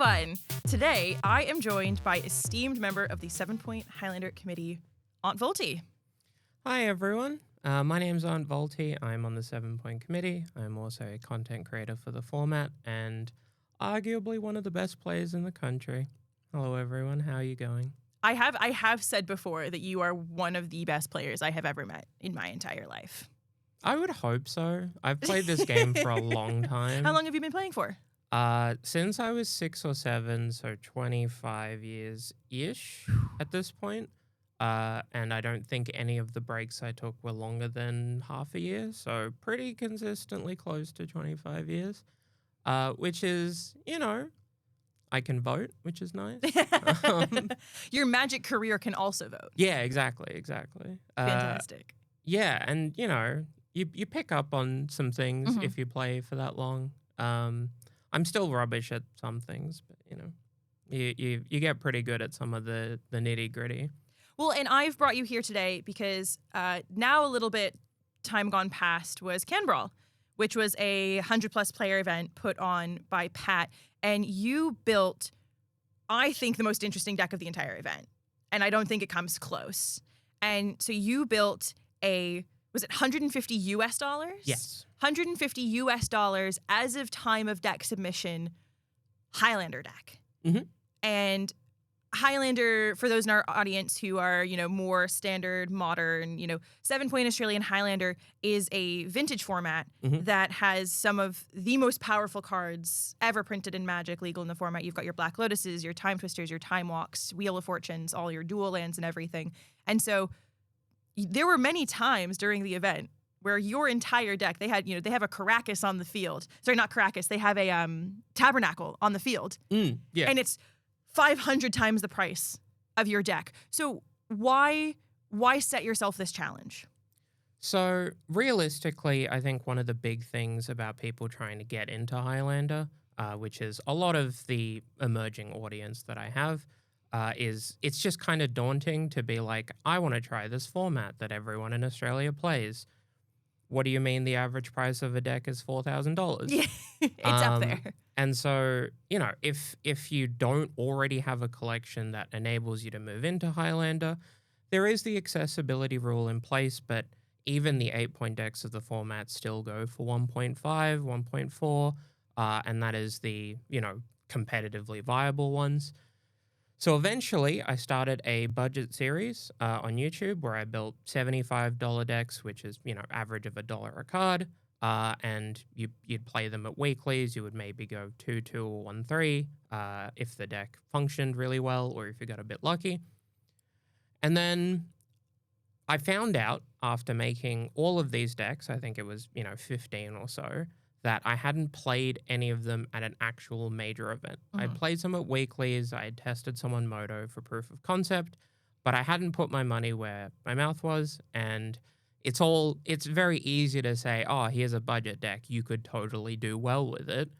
everyone! Today, I am joined by esteemed member of the 7-Point Highlander Committee, Aunt Voltie. Hi, everyone. My name's Aunt Voltie. I'm on the 7-Point Committee. I'm also a content creator for the format and arguably one of the best players in the country. Hello, everyone. How are you going? I have said before that you are one of the best players I have ever met in my entire life. I would hope so. I've played this game for a long time. How long have you been playing for? Since I was 6 or 7, so 25 years-ish at this point. And I don't think any of the breaks I took were longer than half a year, so pretty consistently close to 25 years, which is, I can vote, which is nice. Your magic career can also vote. Yeah, exactly. Fantastic. Yeah, and, you pick up on some things if you play for that long. I'm still rubbish at some things, but, you get pretty good at some of the nitty-gritty. Well, and I've brought you here today because now a little bit time gone past was CanBrawl, which was a 100-plus player event put on by Pat, and you built, I think, the most interesting deck of the entire event, and I don't think it comes close. And so you built was it $150 US? Yes. $150 US as of time of deck submission, Highlander deck. Mm-hmm. And Highlander, for those in our audience who are, more standard, modern, 7-Point Australian Highlander is a vintage format that has some of the most powerful cards ever printed in Magic, legal in the format. You've got your Black Lotuses, your Time Twisters, your Time Walks, Wheel of Fortunes, all your dual lands and everything. And so there were many times during the event where your entire deck, they have a Caracas on the field. Sorry, not Caracas. They have a Tabernacle on the field. Yeah. And it's 500 times the price of your deck. So why set yourself this challenge? So realistically, I think one of the big things about people trying to get into Highlander, which is a lot of the emerging audience that I have, is it's just kind of daunting to be like, I want to try this format that everyone in Australia plays. What do you mean the average price of a deck is $4,000? Yeah, it's up there. And so, if you don't already have a collection that enables you to move into Highlander, there is the accessibility rule in place, but even the 8-point decks of the format still go for 1.5, 1.4, and that is the, competitively viable ones. So eventually, I started a budget series on YouTube where I built $75 decks, which is, average of $1 a card. And you'd play them at weeklies. You would maybe go 2-2 or 1-3 if the deck functioned really well or if you got a bit lucky. And then I found out after making all of these decks, I think it was, 15 or so, that I hadn't played any of them at an actual major event. I played some at weeklies. I had tested some on Moto for proof of concept, but I hadn't put my money where my mouth was. And it's very easy to say, oh, here's a budget deck. You could totally do well with it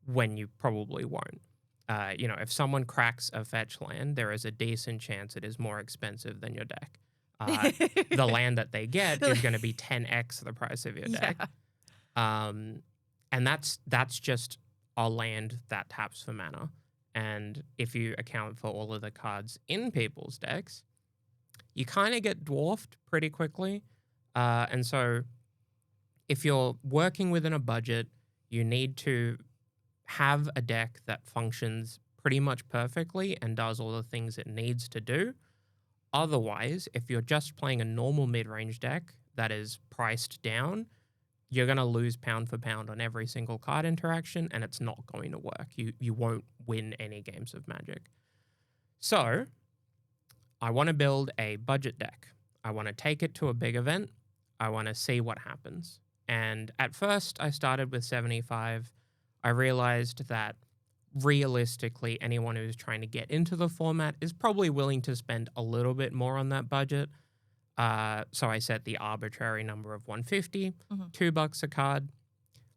when you probably won't. If someone cracks a fetch land, there is a decent chance it is more expensive than your deck. The land that they get is going to be 10x the price of your deck. Yeah. And that's just a land that taps for mana. And if you account for all of the cards in people's decks, you kind of get dwarfed pretty quickly. And so if you're working within a budget, you need to have a deck that functions pretty much perfectly and does all the things it needs to do. Otherwise, if you're just playing a normal mid-range deck that is priced down, you're going to lose pound for pound on every single card interaction, and it's not going to work. You won't win any games of Magic. So I want to build a budget deck. I want to take it to a big event. I want to see what happens. And at first, I started with 75. I realized that realistically, anyone who's trying to get into the format is probably willing to spend a little bit more on that budget. So I set the arbitrary number of 150, $2 a card.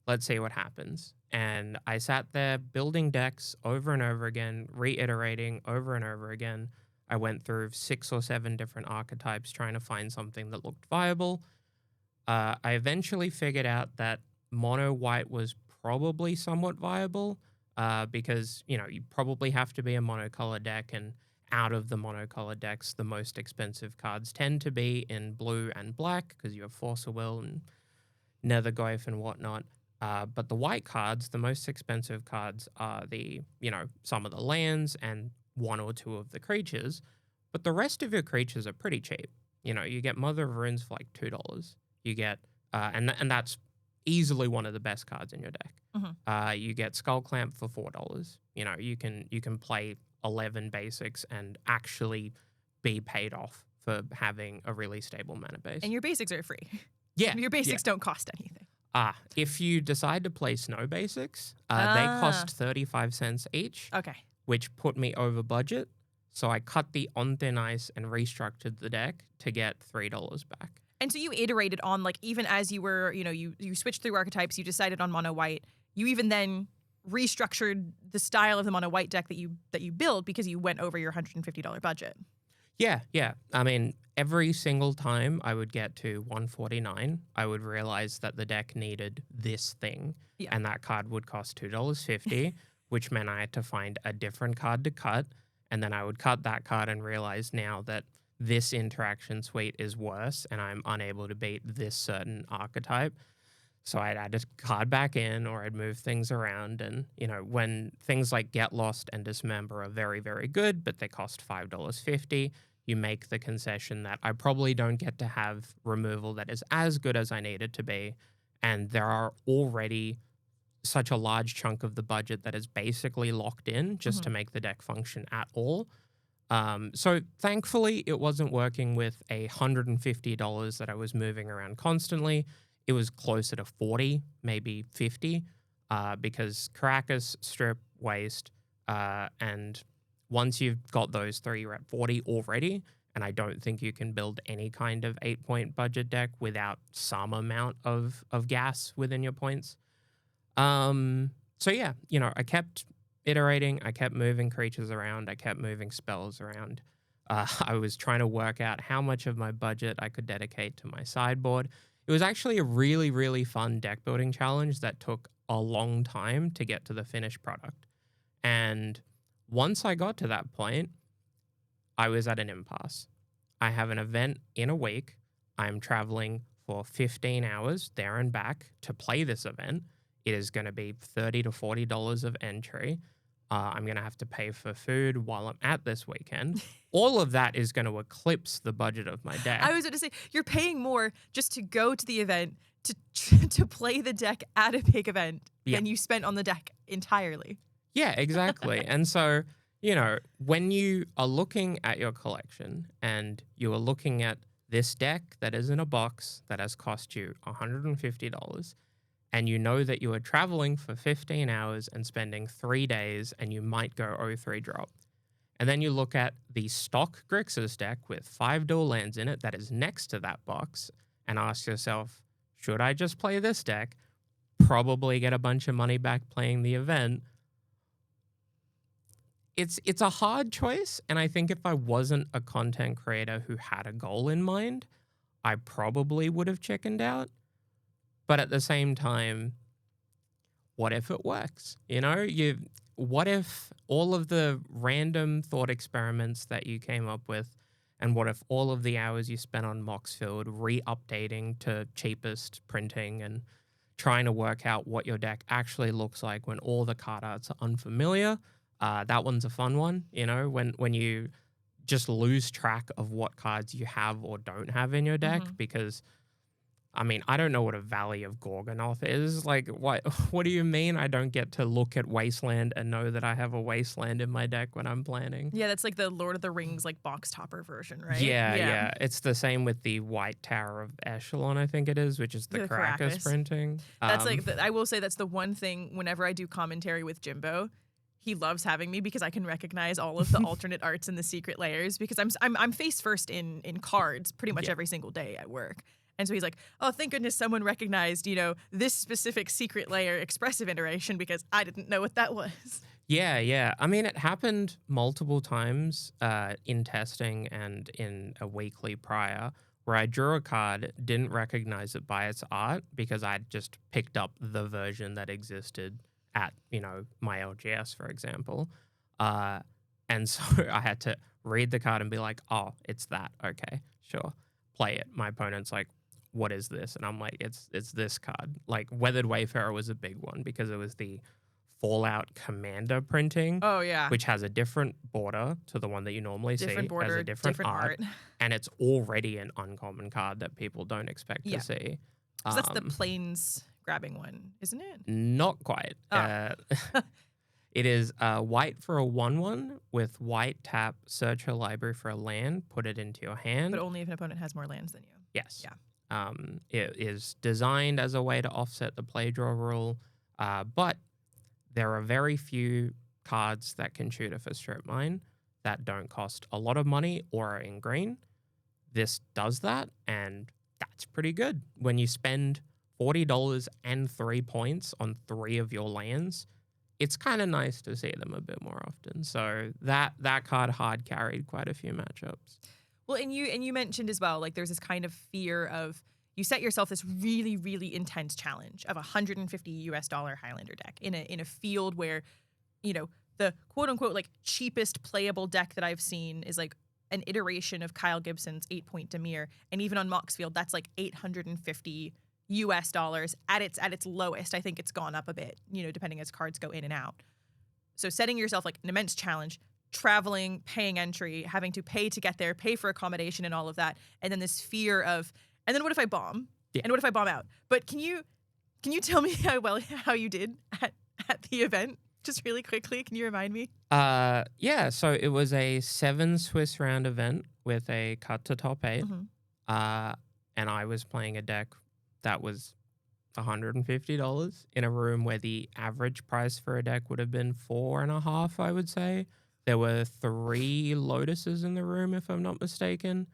Let's see what happens. And I sat there building decks over and over again, reiterating over and over again. I went through 6 or 7 different archetypes trying to find something that looked viable. I eventually figured out that mono white was probably somewhat viable. because, you probably have to be a monocolor deck, and out of the monocolor decks, the most expensive cards tend to be in blue and black because you have Force of Will and Nethergoyf and whatnot. But the white cards, the most expensive cards are some of the lands and one or two of the creatures. But the rest of your creatures are pretty cheap. You get Mother of Runes for like $2. You get, and that's easily one of the best cards in your deck. You get Skull Clamp for $4. You can play 11 basics and actually be paid off for having a really stable mana base. And your basics are free. Yeah. Your basics don't cost anything. If you decide to play snow basics, they cost 35 cents each. Okay. Which put me over budget. So I cut the on thin ice and restructured the deck to get $3 back. And so you iterated on, like, even as you were, you switched through archetypes, you decided on mono white. You even then restructured the style of the mono white deck that you build because you went over your $150 budget. Yeah. I mean, every single time I would get to 149, I would realize that the deck needed this thing, and that card would cost $2.50, which meant I had to find a different card to cut, and then I would cut that card and realize now that this interaction suite is worse and I'm unable to beat this certain archetype. So I'd add a card back in, or I'd move things around. And, when things like Get Lost and Dismember are very, very good, but they cost $5.50, you make the concession that I probably don't get to have removal that is as good as I need it to be. And there are already such a large chunk of the budget that is basically locked in just to make the deck function at all. So thankfully, it wasn't working with $150 that I was moving around constantly. It was closer to 40, maybe 50, because Caracas, Strip, Waste, and once you've got those three, you're at 40 already, and I don't think you can build any kind of 8-point budget deck without some amount of gas within your points. So yeah, I kept iterating, I kept moving creatures around, I kept moving spells around. I was trying to work out how much of my budget I could dedicate to my sideboard. It was actually a really, really fun deck building challenge that took a long time to get to the finished product. And once I got to that point, I was at an impasse. I have an event in a week. I'm traveling for 15 hours there and back to play this event. It is going to be $30 to $40 of entry. I'm going to have to pay for food while I'm at this weekend. All of that is going to eclipse the budget of my deck. I was going to say, you're paying more just to go to the event, to play the deck at a big event than you spent on the deck entirely. Yeah, exactly. And so, when you are looking at your collection and you are looking at this deck that is in a box that has cost you $150, and you know that you are traveling for 15 hours and spending 3 days and you might go 0-3 drop. And then you look at the stock Grixis deck with 5 dual lands in it that is next to that box and ask yourself, should I just play this deck, probably get a bunch of money back playing the event? It's a hard choice, and I think if I wasn't a content creator who had a goal in mind, I probably would have chickened out. But at the same time, what if it works? What if all of the random thought experiments that you came up with, and what if all of the hours you spent on Moxfield re-updating to cheapest printing and trying to work out what your deck actually looks like when all the card arts are unfamiliar? That one's a fun one, when you just lose track of what cards you have or don't have in your deck, because I don't know what a Valley of Gorgonoth is. Like, what do you mean I don't get to look at Wasteland and know that I have a Wasteland in my deck when I'm planning? Yeah, that's like the Lord of the Rings, like, box topper version, right? Yeah. It's the same with the White Tower of Echelon, I think it is, which is the Caracas printing. That's I will say that's the one thing whenever I do commentary with Jimbo, he loves having me because I can recognize all of the alternate arts and the secret layers, because I'm face first in cards pretty much every single day at work. And so he's like, oh, thank goodness someone recognized, this specific secret layer expressive iteration, because I didn't know what that was. Yeah. It happened multiple times in testing and in a weekly prior where I drew a card, didn't recognize it by its art because I'd just picked up the version that existed at, my LGS, for example. And so I had to read the card and be like, oh, it's that. Okay, sure. Play it. My opponent's like, what is this? And I'm like, it's this card. Like, Weathered Wayfarer was a big one because it was the Fallout Commander printing. Oh, yeah. Which has a different border to the one that you normally see. Different border, has a different art. art. And it's already an uncommon card that people don't expect to see. So that's the plains grabbing one, isn't it? Not quite. It is white for a 1/1 with white tap, search your library for a land, put it into your hand. But only if an opponent has more lands than you. Yes. Yeah. It is designed as a way to offset the play draw rule, but there are very few cards that can tutor for strip mine that don't cost a lot of money or are in green. This does that, and that's pretty good. When you spend $40 and 3 points on 3 of your lands, it's kind of nice to see them a bit more often. So that card hard carried quite a few matchups. Well, and you mentioned as well, like there's this kind of fear of you set yourself this really, really intense challenge of $150 Highlander deck in a field where, the quote unquote like cheapest playable deck that I've seen is like an iteration of Kyle Gibson's 8-point Dimir, and even on Moxfield that's like $850 at its lowest. I think it's gone up a bit, depending as cards go in and out. So setting yourself like an immense challenge, traveling, paying entry, having to pay to get there, pay for accommodation and all of that, and then this fear of, and then what if I bomb? Yeah. And what if I bomb out? But can you tell me how you did at the event? Just really quickly, can you remind me? Yeah, so it was a 7 Swiss round event with a cut to top 8. And I was playing a deck that was $150 in a room where the average price for a deck would have been $4.5, I would say. There were 3 Lotuses in the room, if I'm not mistaken.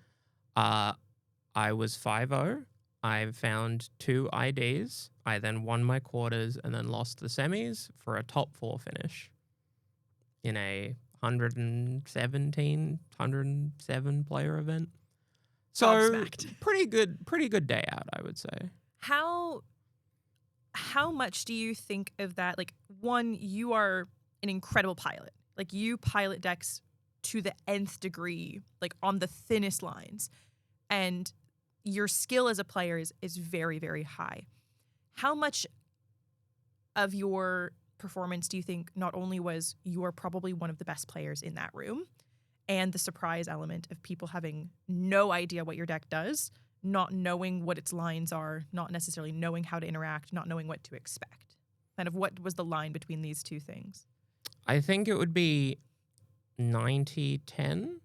I was 5-0. I found 2 IDs. I then won my quarters and then lost the semis for a top 4 finish in a 107 player event. So pretty good day out, I would say. How much do you think of that? Like, one, you are an incredible pilot. Like, you pilot decks to the nth degree, like on the thinnest lines. And your skill as a player is very, very high. How much of your performance do you think not only was you are probably one of the best players in that room, and the surprise element of people having no idea what your deck does, not knowing what its lines are, not necessarily knowing how to interact, not knowing what to expect? Kind of what was the line between these two things? I think it would be 90-10,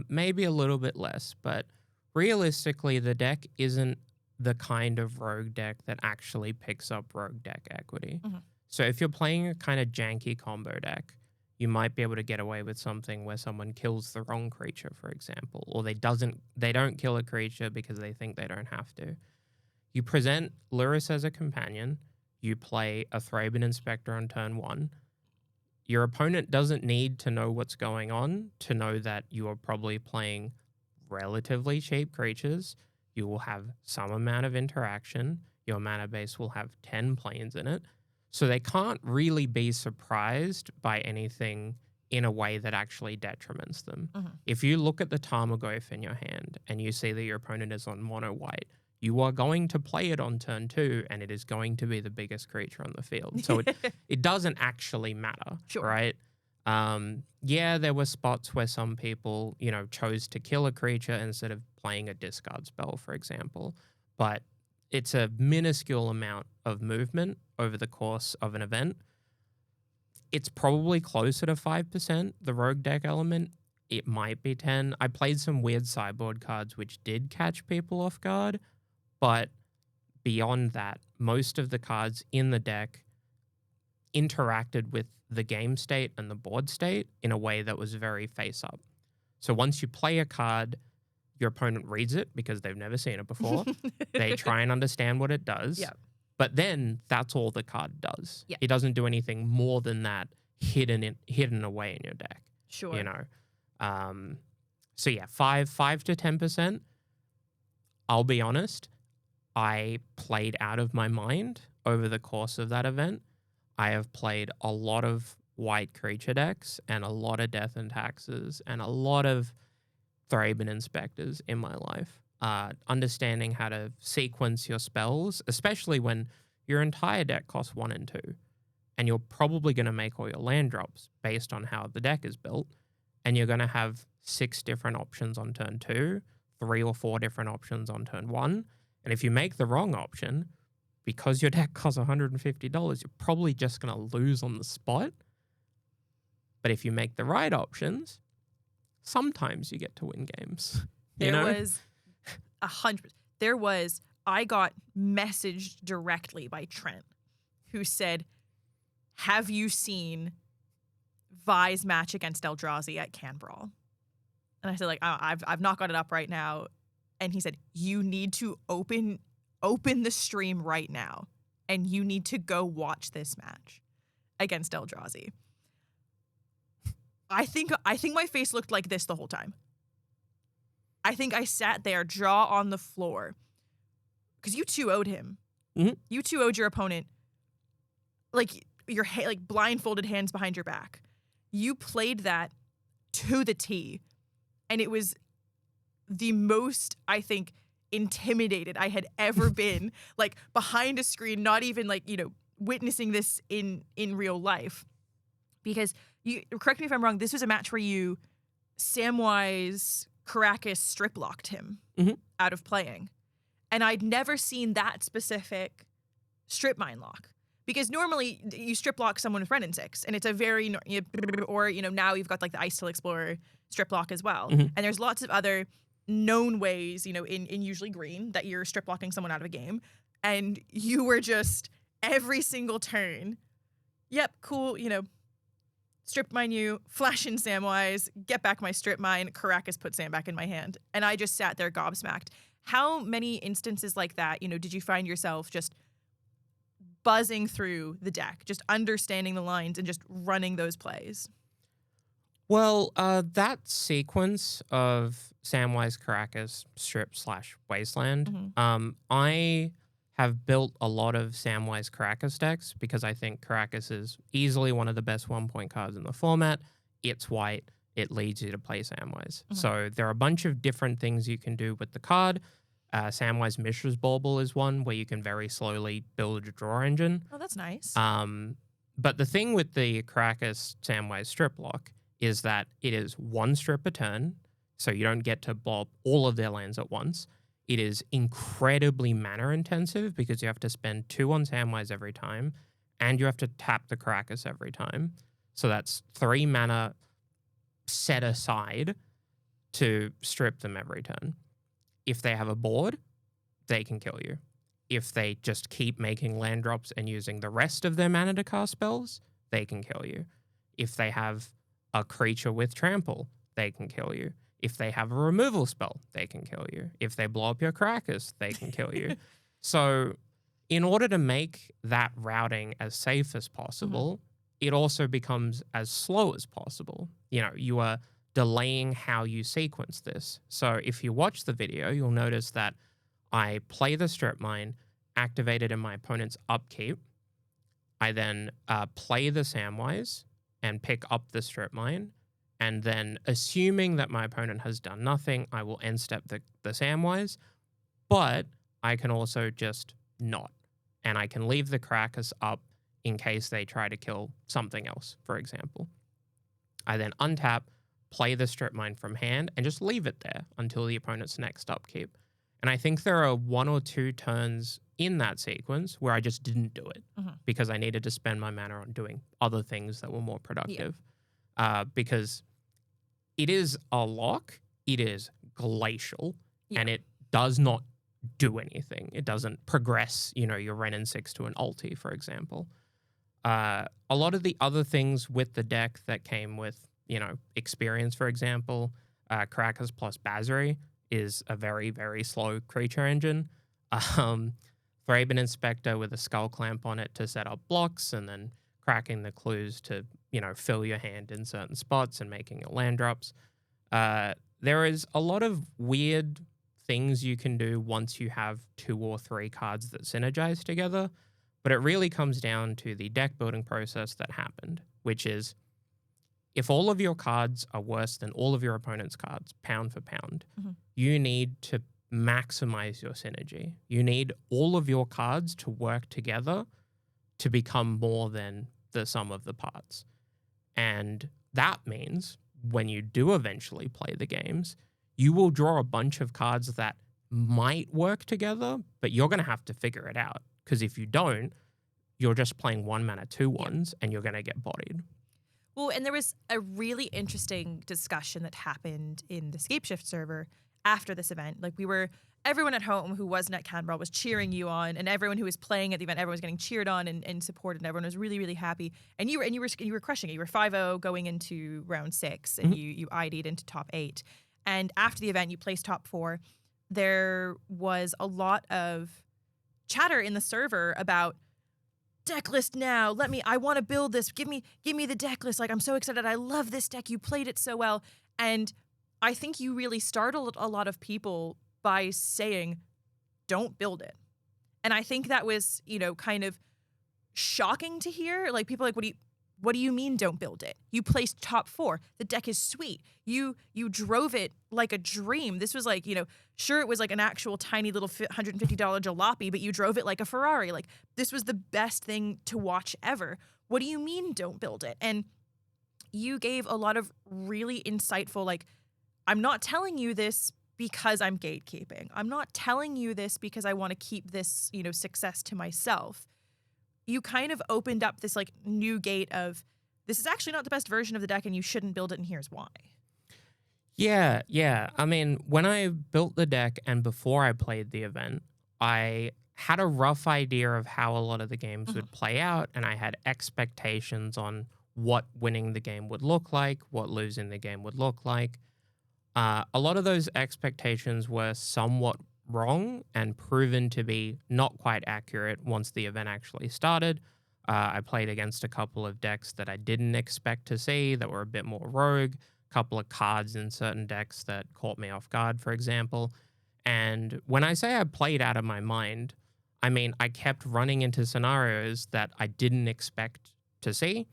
maybe a little bit less, but realistically, the deck isn't the kind of rogue deck that actually picks up rogue deck equity. So if you're playing a kind of janky combo deck, you might be able to get away with something where someone kills the wrong creature, for example, or they don't kill a creature because they think they don't have to. You present Lurrus as a companion, you play a Thraben Inspector on turn 1. Your opponent doesn't need to know what's going on to know that you are probably playing relatively cheap creatures. You will have some amount of interaction. Your mana base will have 10 planes in it. So they can't really be surprised by anything in a way that actually detriments them. If you look at the Tarmogoyf in your hand and you see that your opponent is on mono white, you are going to play it on turn 2 and it is going to be the biggest creature on the field. So it doesn't actually matter, right? Yeah, there were spots where some people, chose to kill a creature instead of playing a discard spell, for example. But it's a minuscule amount of movement over the course of an event. It's probably closer to 5%, the rogue deck element. It might be 10. I played some weird sideboard cards which did catch people off guard, but beyond that, most of the cards in the deck interacted with the game state and the board state in a way that was very face-up. So once you play a card, your opponent reads it because they've never seen it before. They try and understand what it does. Yep. But then that's all the card does. Yep. It doesn't do anything more than that hidden away in your deck. Sure. So yeah, 5 to 10%. I'll be honest, I played out of my mind over the course of that event. I have played a lot of white creature decks and a lot of Death and Taxes and a lot of Thraben Inspectors in my life. Understanding how to sequence your spells, especially when your entire deck costs 1 and 2, and you're probably going to make all your land drops based on how the deck is built, and you're going to have 6 different options on turn 2, 3 or 4 different options on turn 1, and if you make the wrong option, because your deck costs $150, you're probably just going to lose on the spot. But if you make the right options, sometimes you get to win games. There was 100. I got messaged directly by Trent, who said, "Have you seen Vi's match against Eldrazi at CanBrawl?" And I said, like, I've not got it up right now. And he said, "You need to open the stream right now, and you need to go watch this match against Eldrazi." I think my face looked like this the whole time. I think I sat there, jaw on the floor, because you 2-0'd him. Mm-hmm. You 2-0'd your opponent, like like blindfolded, hands behind your back. You played that to the T, and it was the most, I think, intimidated I had ever been, like behind a screen, not even like, witnessing this in real life. Because you correct me if I'm wrong, this was a match where you Samwise Caracas strip locked him out of playing. And I'd never seen that specific strip mine lock. Because normally you strip lock someone with Ren and 6, and it's a very, or, now you've got like the Ice Till Explorer strip lock as well. And there's lots of other known ways, in usually green, that you're strip locking someone out of a game. And you were just every single turn, yep, cool, strip mine you, flash in Samwise, get back my strip mine, Caracas put Sam back in my hand. And I just sat there gobsmacked. How many instances like that, did you find yourself just buzzing through the deck, just understanding the lines and just running those plays? Well, that sequence of Samwise Caracas strip / Wasteland, I have built a lot of Samwise Caracas decks because I think Caracas is easily one of the best 1-point cards in the format. It's white. It leads you to play Samwise. So there are a bunch of different things you can do with the card. Samwise Mishra's Bauble is one where you can very slowly build a draw engine. Oh, that's nice. But the thing with the Caracas Samwise strip lock is that it is 1 strip a turn, so you don't get to blow up all of their lands at once. It is incredibly mana intensive because you have to spend 2 on Samwise every time, and you have to tap the Caracas every time. So that's 3 mana set aside to strip them every turn. If they have a board, they can kill you. If they just keep making land drops and using the rest of their mana to cast spells, they can kill you. If they have a creature with trample, they can kill you. If they have a removal spell, they can kill you. If they blow up your Caracas, they can kill you. So in order to make that routing as safe as possible, it also becomes as slow as possible. You are delaying how you sequence this. So if you watch the video, you'll notice that I play the strip mine, activate it in my opponent's upkeep. I then play the Samwise and pick up the strip mine. And then, assuming that my opponent has done nothing, I will end step the Samwise. But I can also just not. And I can leave the Caracas up in case they try to kill something else, for example. I then untap, play the strip mine from hand, and just leave it there until the opponent's next upkeep. And I think there are 1 or 2 turns in that sequence where I just didn't do it because I needed to spend my mana on doing other things that were more productive. Because it is a lock, it is glacial, and it does not do anything. It doesn't progress, your Ren and 6 to an ulti, for example. A lot of the other things with the deck that came with, experience, for example, Caracas plus Basri is a very, very slow creature engine. Thraben Inspector with a Skull Clamp on it to set up blocks, and then cracking the clues to, fill your hand in certain spots and making it land drops. There is a lot of weird things you can do once you have 2 or 3 cards that synergize together. But it really comes down to the deck building process that happened, which is if all of your cards are worse than all of your opponent's cards, pound for pound, you need to maximize your synergy. You need all of your cards to work together to become more than the sum of the parts. And that means when you do eventually play the games, you will draw a bunch of cards that might work together, but you're going to have to figure it out. Because if you don't, you're just playing 1-mana 2/1s and you're going to get bodied. Well, and there was a really interesting discussion that happened in the Scapeshift server after this event. Like everyone at home who wasn't at CanBrawl was cheering you on, and everyone who was playing at the event, everyone was getting cheered on and supported, and everyone was really, really happy. And you were crushing it. You were 5-0 going into round 6, and you ID'd into top 8. And after the event, you placed top 4. There was a lot of chatter in the server about deck list now. I want to build this. Give me the deck list. Like, I'm so excited. I love this deck. You played it so well. And I think you really startled a lot of people by saying, don't build it. And I think that was, kind of shocking to hear. Like, people are like, what do you mean don't build it? You placed top 4. The deck is sweet. You drove it like a dream. This was like, sure, it was like an actual tiny little $150 jalopy, but you drove it like a Ferrari. Like, this was the best thing to watch ever. What do you mean don't build it? And you gave a lot of really insightful, like, I'm not telling you this because I'm gatekeeping. I'm not telling you this because I want to keep this, success to myself. You kind of opened up this like new gate of, this is actually not the best version of the deck and you shouldn't build it, and here's why. Yeah. I mean, when I built the deck and before I played the event, I had a rough idea of how a lot of the games would play out, and I had expectations on what winning the game would look like, what losing the game would look like. A lot of those expectations were somewhat wrong and proven to be not quite accurate once the event actually started. I played against a couple of decks that I didn't expect to see that were a bit more rogue, a couple of cards in certain decks that caught me off guard, for example. And when I say I played out of my mind, I mean I kept running into scenarios that I didn't expect to see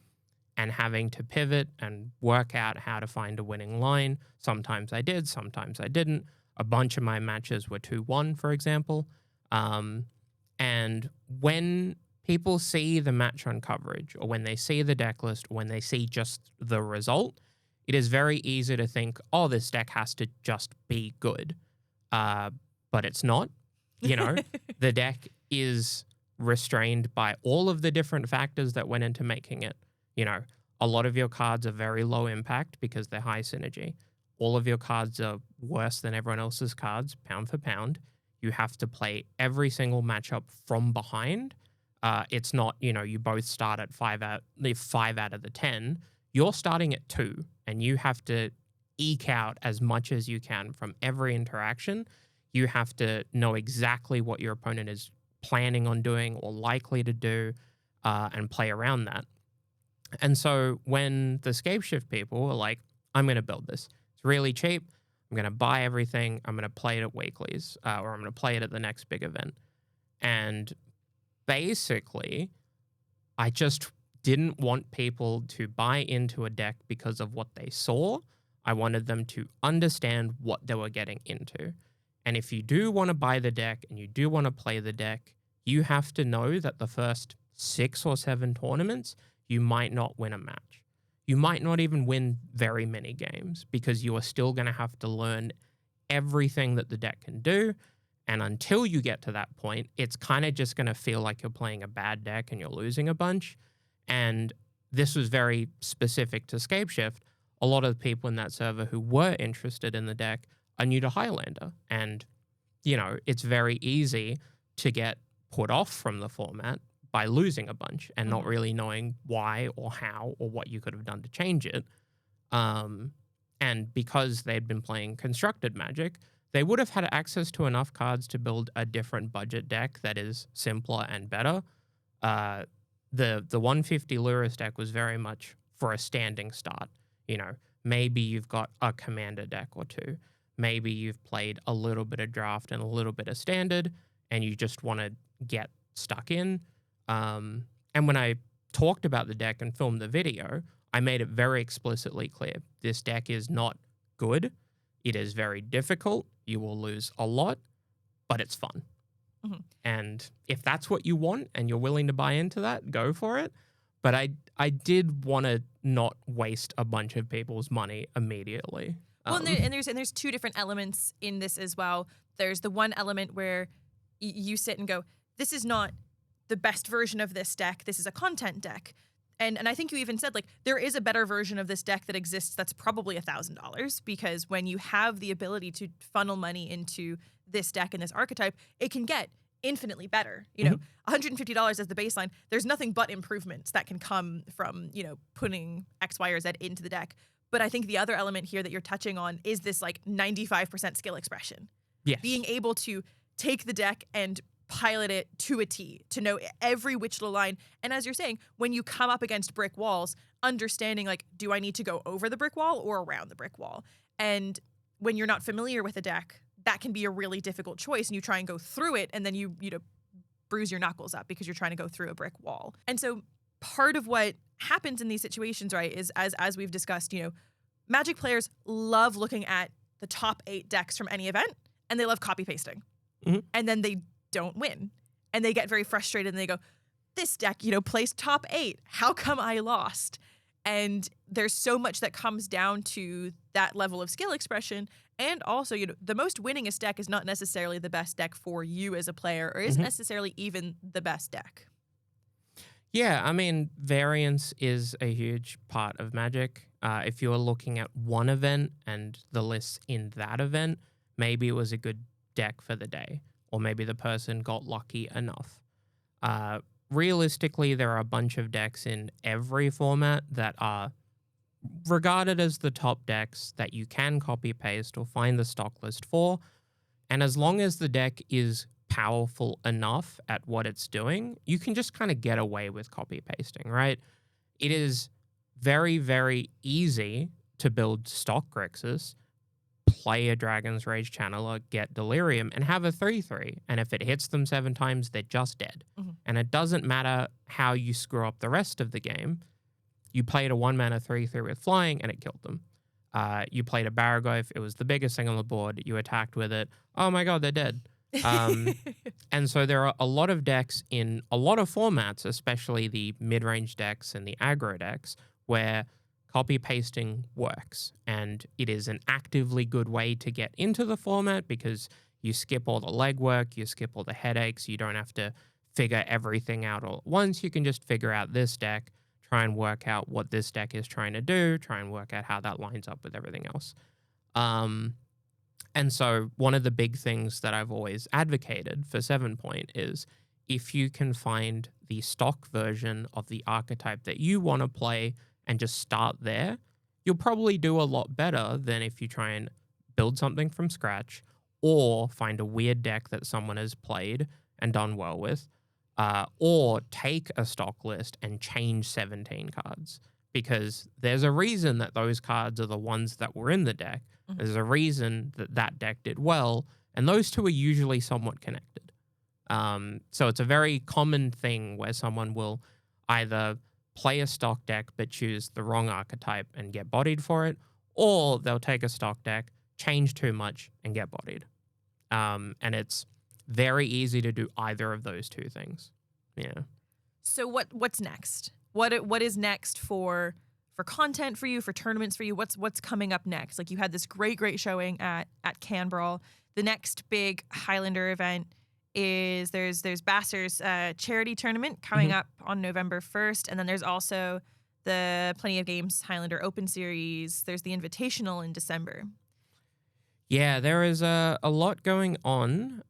and having to pivot and work out how to find a winning line. Sometimes I did, sometimes I didn't. A bunch of my matches were 2-1, for example. And when people see the match on coverage, or when they see the deck list, or when they see just the result, it is very easy to think, oh, this deck has to just be good. But it's not. The deck is restrained by all of the different factors that went into making it. A lot of your cards are very low impact because they're high synergy. All of your cards are worse than everyone else's cards, pound for pound. You have to play every single matchup from behind. It's not, you both start at 5 out of the 10. You're starting at 2, and you have to eke out as much as you can from every interaction. You have to know exactly what your opponent is planning on doing or likely to do, and play around that. And so when the Scapeshift people were like, I'm going to build this. It's really cheap. I'm going to buy everything. I'm going to play it at weeklies, or I'm going to play it at the next big event. And basically, I just didn't want people to buy into a deck because of what they saw. I wanted them to understand what they were getting into. And if you do want to buy the deck and you do want to play the deck, you have to know that the first 6 or 7 tournaments, you might not win a match. You might not even win very many games because you are still going to have to learn everything that the deck can do. And until you get to that point, it's kind of just going to feel like you're playing a bad deck and you're losing a bunch. And this was very specific to Scapeshift. A lot of the people in that server who were interested in the deck are new to Highlander. And, it's very easy to get put off from the format by losing a bunch and not really knowing why or how or what you could have done to change it. And because they'd been playing constructed Magic, they would have had access to enough cards to build a different budget deck that is simpler and better. The 150 Lurus deck was very much for a standing start. Maybe you've got a commander deck or 2. Maybe you've played a little bit of draft and a little bit of standard, and you just want to get stuck in. And when I talked about the deck and filmed the video, I made it very explicitly clear. This deck is not good. It is very difficult. You will lose a lot, but it's fun. Mm-hmm. And if that's what you want and you're willing to buy into that, go for it. But I did want to not waste a bunch of people's money immediately. Well, and there's two different elements in this as well. There's the one element where you sit and go, this is not the best version of this deck. This is a content deck. And I think you even said, like, there is a better version of this deck that exists that's probably $1,000, because when you have the ability to funnel money into this deck and this archetype, it can get infinitely better. You know, $150 as the baseline, there's nothing but improvements that can come from, you know, putting X, Y, or Z into the deck. But I think the other element here that you're touching on is this, like, 95% skill expression. Yes. Being able to take the deck and pilot it to a T, to know every which little line. And as you're saying, when you come up against brick walls, understanding, like, do I need to go over the brick wall or around the brick wall? And when you're not familiar with a deck, that can be a really difficult choice, and you try and go through it, and then you know, bruise your knuckles up because you're trying to go through a brick wall. And so part of what happens in these situations, right, is as we've discussed, you know, Magic players love looking at the top 8 decks from any event, and they love copy pasting. And then they don't win. And they get very frustrated and they go, this deck, you know, placed top 8. How come I lost? And there's so much that comes down to that level of skill expression. And also, you know, the most winningest deck is not necessarily the best deck for you as a player, or isn't necessarily even the best deck. Yeah, I mean, variance is a huge part of Magic. If you're looking at one event and the lists in that event, maybe it was a good deck for the day, or maybe the person got lucky enough. Realistically, there are a bunch of decks in every format that are regarded as the top decks that you can copy paste or find the stock list for. And as long as the deck is powerful enough at what it's doing, you can just kind of get away with copy pasting, right? It is very, very easy to build stock Grixis, play a Dragon's Rage Channeler, get Delirium, and have a 3/3. And if it hits them 7 times, they're just dead. And it doesn't matter how you screw up the rest of the game. You played a 1-mana 3/3 with flying, and it killed them. You played a Baraglyph, it was the biggest thing on the board, you attacked with it, oh my god, they're dead. And so there are a lot of decks in a lot of formats, especially the mid-range decks and the aggro decks, where copy pasting works, and it is an actively good way to get into the format because you skip all the legwork, you skip all the headaches, you don't have to figure everything out all at once. You can just figure out this deck, try and work out what this deck is trying to do, try and work out how that lines up with everything else. And so one of the big things that I've always advocated for 7-Point is if you can find the stock version of the archetype that you want to play and just start there, you'll probably do a lot better than if you try and build something from scratch or find a weird deck that someone has played and done well with, or take a stock list and change 17 cards. Because there's a reason that those cards are the ones that were in the deck. There's a reason that that deck did well, and those two are usually somewhat connected. So it's a very common thing where someone will either play a stock deck but choose the wrong archetype and get bodied for it, or they'll take a stock deck, change too much, and get bodied. And it's very easy to do either of those two things. Yeah. So what's next? What is next for content for you, for tournaments for you? What's coming up next? Like, you had this great showing at CanBrawl. The next big Highlander event is there's Basser's charity tournament coming up on November 1st, and then there's also the Plenty of Games Highlander Open Series. There's the Invitational in December. Yeah, there is a lot going on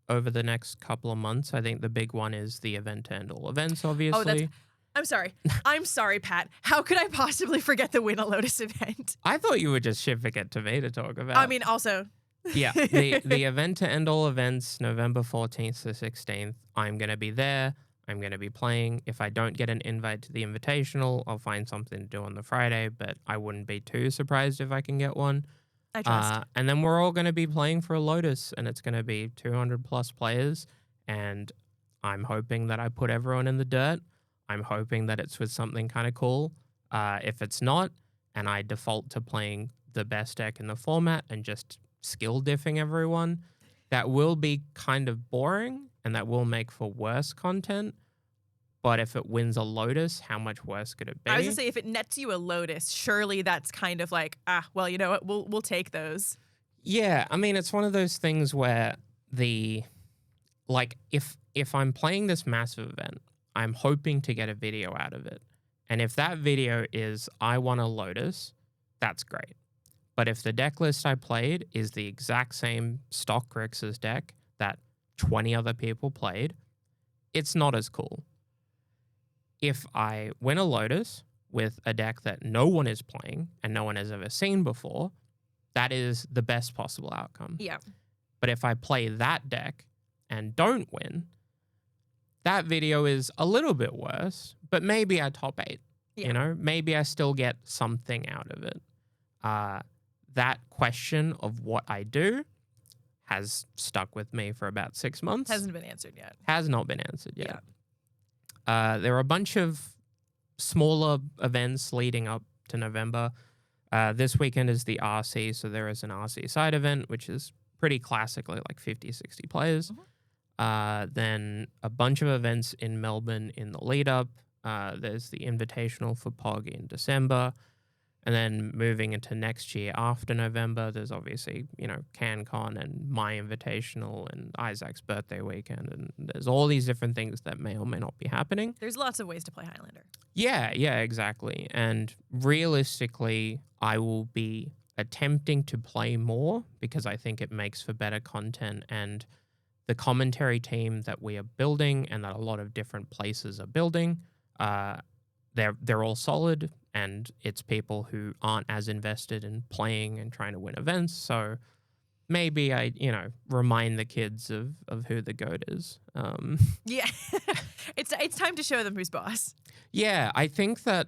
over the next couple of months. I think the big one is the event to end all events, obviously. I'm sorry. I'm sorry, Pat. How could I possibly forget the Win a Lotus event? I thought you were just shipping it to me to talk about. I mean, also. Yeah, the event to end all events, November 14th to 16th. I'm going to be there. I'm going to be playing. If I don't get an invite to the Invitational, I'll find something to do on the Friday, but I wouldn't be too surprised if I can get one. I trust. And then we're all going to be playing for a Lotus, and it's going to be 200 plus players. And I'm hoping that I put everyone in the dirt. I'm hoping that it's with something kind of cool. If it's not, and I default to playing the best deck in the format and just skill diffing everyone, that will be kind of boring and that will make for worse content. But if it wins a Lotus, how much worse could it be? I was gonna say, if it nets you a Lotus, surely that's kind of like, well, you know what, we'll take those. Yeah, I mean, it's one of those things where if I'm playing this massive event, I'm hoping to get a video out of it. And if that video is I won a Lotus, that's great. But if the deck list I played is the exact same stock Grixis deck that 20 other people played, it's not as cool. If I win a Lotus with a deck that no one is playing and no one has ever seen before, that is the best possible outcome. Yeah. But if I play that deck and don't win, that video is a little bit worse, but maybe I top 8. Yeah. You know, maybe I still get something out of it. That question of what I do has stuck with me for about 6 months. Hasn't been answered yet. Has not been answered yet. Yeah. There are a bunch of smaller events leading up to November. This weekend is the RC, so there is an RC side event, which is pretty classically like 50, 60 players. Then a bunch of events in Melbourne in the lead up. There's the Invitational for POG in December. And then moving into next year after November, there's obviously, CanCon and My Invitational and Isaac's birthday weekend. And there's all these different things that may or may not be happening. There's lots of ways to play Highlander. Yeah, exactly. And realistically, I will be attempting to play more because I think it makes for better content. And the commentary team that we are building and that a lot of different places are building, they're all solid, and it's people who aren't as invested in playing and trying to win events. So maybe I, remind the kids of who the GOAT is. Yeah. It's time to show them who's boss. Yeah, I think that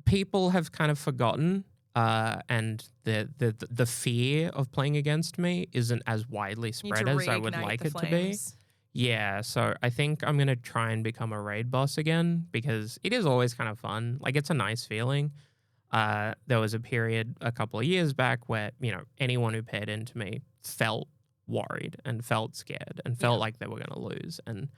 people have kind of forgotten, and the fear of playing against me isn't as widely spread as I would like it to be. Yeah, so I think I'm going to try and become a raid boss again because it is always kind of fun. Like, it's a nice feeling. There was a period a couple of years back where, anyone who paid into me felt worried and felt scared and felt like they were going to lose. And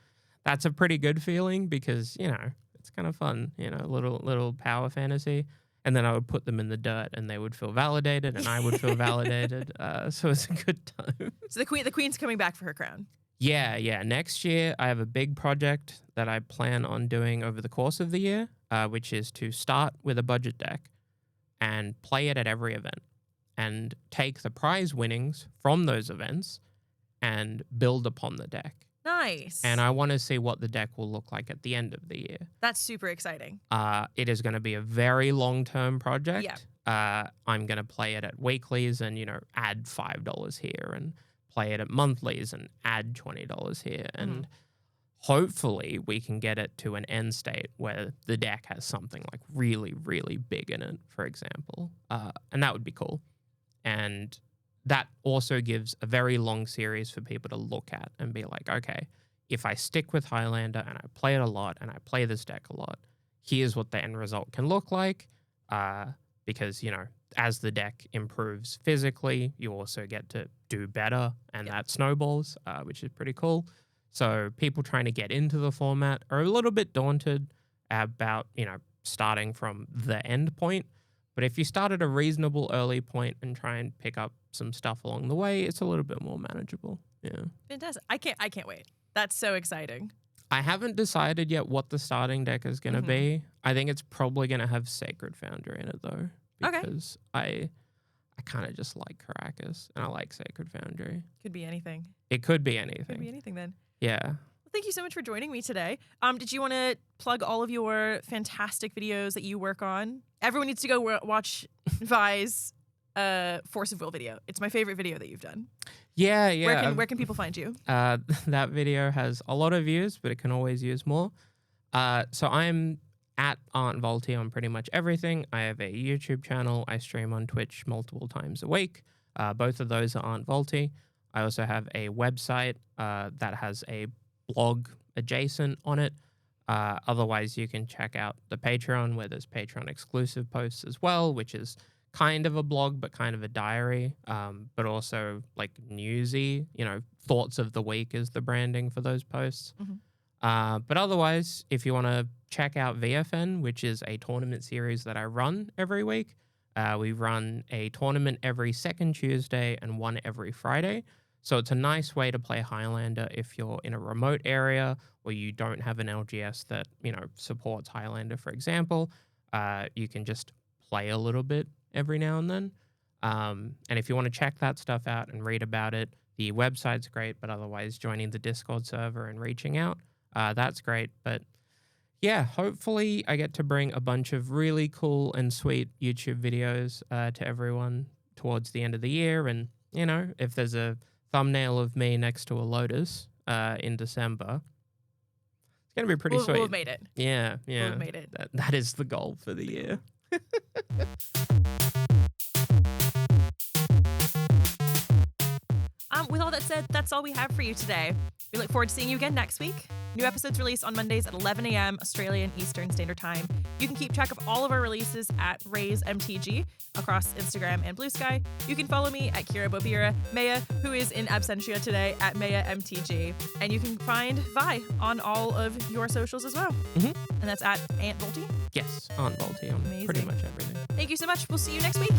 that's a pretty good feeling because, it's kind of fun, little power fantasy. And then I would put them in the dirt and they would feel validated and I would feel validated. So it's a good time. So the queen's coming back for her crown. Yeah. Next year, I have a big project that I plan on doing over the course of the year, which is to start with a budget deck and play it at every event and take the prize winnings from those events and build upon the deck. Nice. And I want to see what the deck will look like at the end of the year. That's super exciting. It is going to be a very long-term project. Yeah. I'm going to play it at weeklies and, add $5 here and play it at monthlies and add $20 here. And hopefully we can get it to an end state where the deck has something like really, really big in it, for example. And that would be cool. And that also gives a very long series for people to look at and be like, okay, if I stick with Highlander and I play it a lot and I play this deck a lot, here's what the end result can look like. Because, as the deck improves physically, you also get to do better, and that snowballs, which is pretty cool. So people trying to get into the format are a little bit daunted about, starting from the end point. But if you start at a reasonable early point and try and pick up some stuff along the way, it's a little bit more manageable. Yeah. Fantastic. I can't wait. That's so exciting. I haven't decided yet what the starting deck is going to be. I think it's probably going to have Sacred Founder in it, though. Because I kind of just like Caracas, and I like Sacred Foundry. Could be anything. It could be anything. Could be anything then. Yeah. Well, thank you so much for joining me today. Did you want to plug all of your fantastic videos that you work on? Everyone needs to go watch Vi's Force of Will video. It's my favorite video that you've done. Yeah. Where can people find you? That video has a lot of views, but it can always use more. So I'm at Aunt Voltie on pretty much everything. I have a YouTube channel. I stream on Twitch multiple times a week. Both of those are Aunt Voltie. I also have a website that has a blog adjacent on it. Otherwise, you can check out the Patreon, where there's Patreon exclusive posts as well, which is kind of a blog, but kind of a diary, but also like newsy, thoughts of the week is the branding for those posts. But otherwise, if you want to check out VFN, which is a tournament series that I run every week, we run a tournament every second Tuesday and one every Friday. So it's a nice way to play Highlander if you're in a remote area or you don't have an LGS that, supports Highlander, for example. You can just play a little bit every now and then. And if you want to check that stuff out and read about it, the website's great, but otherwise joining the Discord server and reaching out, that's great. But yeah, hopefully I get to bring a bunch of really cool and sweet YouTube videos to everyone towards the end of the year. And, if there's a thumbnail of me next to a Lotus in December, it's going to be pretty sweet. We'll have made it. Yeah. We'll have made it. That is the goal for the year. With all that said, that's all we have for you today. We look forward to seeing you again next week. New episodes release on Mondays at 11 a.m. Australian Eastern Standard Time. You can keep track of all of our releases at RaiseMTG across Instagram and Blue Sky. You can follow me at Kira Bobira, Maya, who is in absentia today, at MayaMTG. And you can find Vi on all of your socials as well. And that's at Aunt Voltie. Yes, Aunt Voltie on pretty much everything. Thank you so much. We'll see you next week.